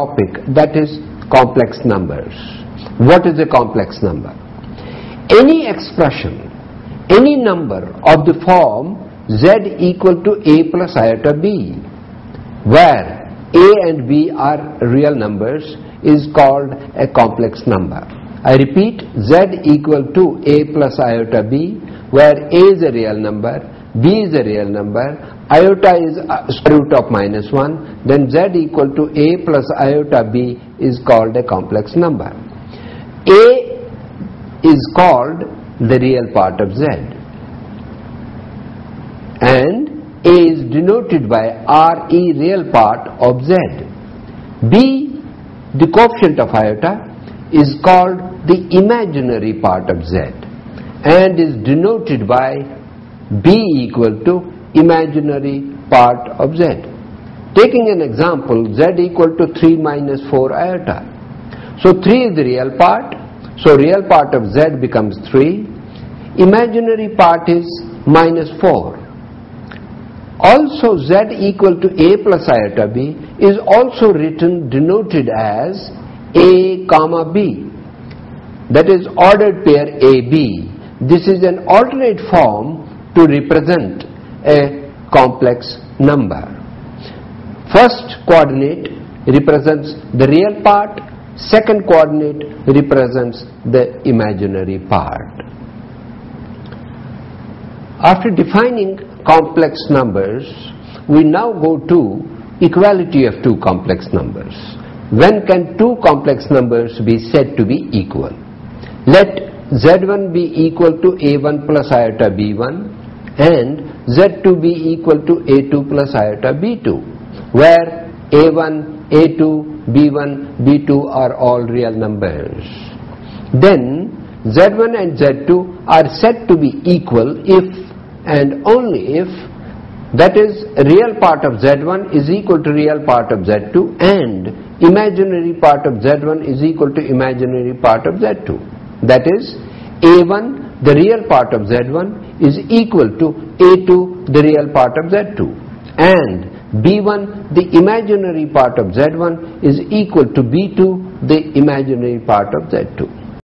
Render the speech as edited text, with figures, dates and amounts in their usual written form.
topic, that is complex numbers. What is a complex number? Any expression, any number of the form z equal to a plus iota b, where a and b are real numbers, is called a complex number. I repeat, z equal to a plus iota b, where a is a real number, b is a real number, iota is square root of -1, then z equal to a plus iota b is called a complex number. A is called the real part of z, and a is denoted by re, real part of z. B, the coefficient of iota, is called the imaginary part of z and is denoted by b equal to imaginary part of z. Taking an example, z equal to 3 minus 4 iota. So 3 is the real part, so real part of z becomes 3. Imaginary part is minus 4. Also z equal to a plus iota b is also written denoted as a comma b, that is ordered pair AB. This is an alternate form to represent a complex number. First coordinate represents the real part, second coordinate represents the imaginary part. After defining complex numbers, we now go to equality of two complex numbers. When can two complex numbers be said to be equal? Let z1 be equal to a1 plus iota b1 and z2 be equal to a2 plus iota b2, where a1, a2, b1, b2 are all real numbers. Then z1 and z2 are said to be equal if and only if, that is, real part of z1 is equal to real part of z2 and imaginary part of z1 is equal to imaginary part of z2. That is, a1, the real part of z1, is equal to a2, the real part of z2, and b1, the imaginary part of z1, is equal to b2, the imaginary part of z2.